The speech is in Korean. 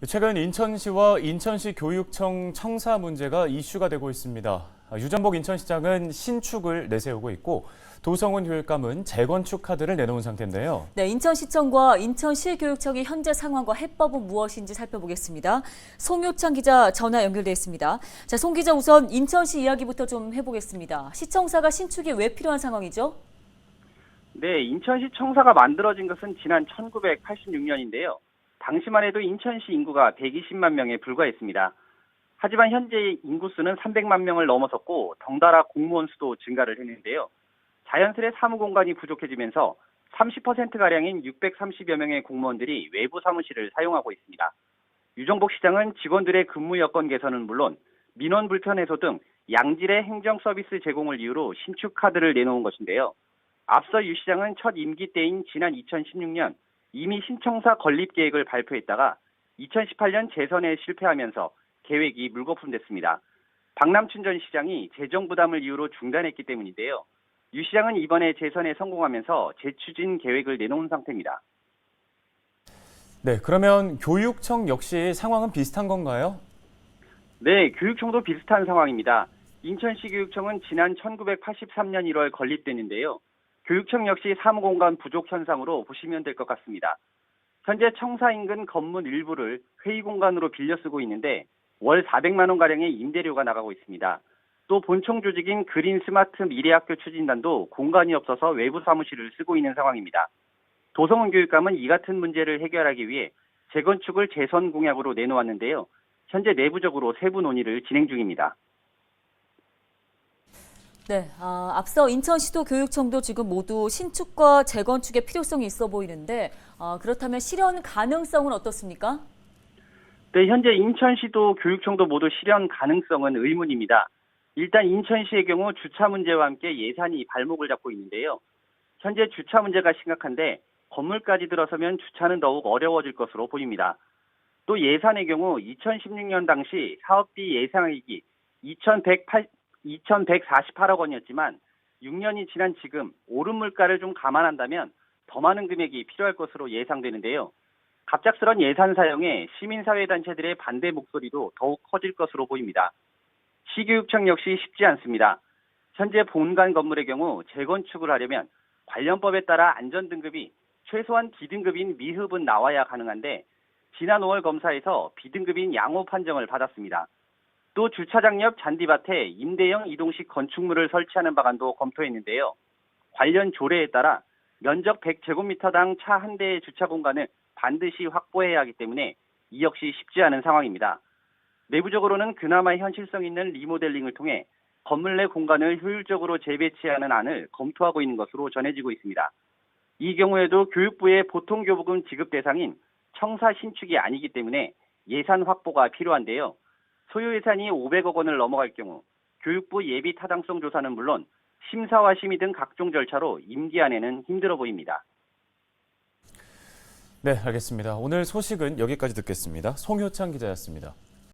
최근 인천시와 인천시 교육청 청사 문제가 이슈가 되고 있습니다. 유전복 인천시장은 신축을 내세우고 있고 도성훈 교육감은 재건축 카드를 내놓은 상태인데요. 네, 인천시청과 인천시교육청의 현재 상황과 해법은 무엇인지 살펴보겠습니다. 송효창 기자 전화 연결돼 있습니다. 자, 송 기자 우선 인천시 이야기부터 좀 해보겠습니다. 시청사가 신축이 왜 필요한 상황이죠? 네, 인천시 청사가 만들어진 것은 지난 1986년인데요. 당시만 해도 인천시 인구가 120만 명에 불과했습니다. 하지만 현재 인구수는 300만 명을 넘어섰고 덩달아 공무원 수도 증가를 했는데요. 자연스레 사무공간이 부족해지면서 30%가량인 630여 명의 공무원들이 외부 사무실을 사용하고 있습니다. 유정복 시장은 직원들의 근무 여건 개선은 물론 민원 불편 해소 등 양질의 행정 서비스 제공을 이유로 신축 카드를 내놓은 것인데요. 앞서 유 시장은 첫 임기 때인 지난 2016년 이미 신청사 건립 계획을 발표했다가 2018년 재선에 실패하면서 계획이 물거품됐습니다. 박남춘 전 시장이 재정 부담을 이유로 중단했기 때문인데요. 유 시장은 이번에 재선에 성공하면서 재추진 계획을 내놓은 상태입니다. 네, 그러면 교육청 역시 상황은 비슷한 건가요? 네, 교육청도 비슷한 상황입니다. 인천시 교육청은 지난 1983년 1월 건립됐는데요. 교육청 역시 사무공간 부족 현상으로 보시면 될 것 같습니다. 현재 청사 인근 건물 일부를 회의 공간으로 빌려 쓰고 있는데 월 400만 원가량의 임대료가 나가고 있습니다. 또 본청 조직인 그린 스마트 미래학교 추진단도 공간이 없어서 외부 사무실을 쓰고 있는 상황입니다. 도성훈 교육감은 이 같은 문제를 해결하기 위해 재건축을 재선 공약으로 내놓았는데요. 현재 내부적으로 세부 논의를 진행 중입니다. 네, 앞서 인천시도 교육청도 지금 모두 신축과 재건축의 필요성이 있어 보이는데 그렇다면 실현 가능성은 어떻습니까? 네, 현재 인천시도 교육청도 모두 실현 가능성은 의문입니다. 일단 인천시의 경우 주차 문제와 함께 예산이 발목을 잡고 있는데요. 현재 주차 문제가 심각한데 건물까지 들어서면 주차는 더욱 어려워질 것으로 보입니다. 또 예산의 경우 2016년 당시 사업비 예상액이 2,148억 원이었지만 6년이 지난 지금 오른 물가를 좀 감안한다면 더 많은 금액이 필요할 것으로 예상되는데요. 갑작스런 예산 사용에 시민사회단체들의 반대 목소리도 더욱 커질 것으로 보입니다. 시교육청 역시 쉽지 않습니다. 현재 본관 건물의 경우 재건축을 하려면 관련법에 따라 안전등급이 최소한 D등급인 미흡은 나와야 가능한데 지난 5월 검사에서 B등급인 양호 판정을 받았습니다. 또 주차장 옆 잔디밭에 임대형 이동식 건축물을 설치하는 방안도 검토했는데요. 관련 조례에 따라 면적 100제곱미터당 차 한 대의 주차 공간을 반드시 확보해야 하기 때문에 이 역시 쉽지 않은 상황입니다. 내부적으로는 그나마 현실성 있는 리모델링을 통해 건물 내 공간을 효율적으로 재배치하는 안을 검토하고 있는 것으로 전해지고 있습니다. 이 경우에도 교육부의 보통교부금 지급 대상인 청사 신축이 아니기 때문에 예산 확보가 필요한데요. 소요 예산이 500억 원을 넘어갈 경우 교육부 예비 타당성 조사는 물론 심사와 심의 등 각종 절차로 임기 안에는 힘들어 보입니다. 네, 알겠습니다. 오늘 소식은 여기까지 듣겠습니다. 송효창 기자였습니다.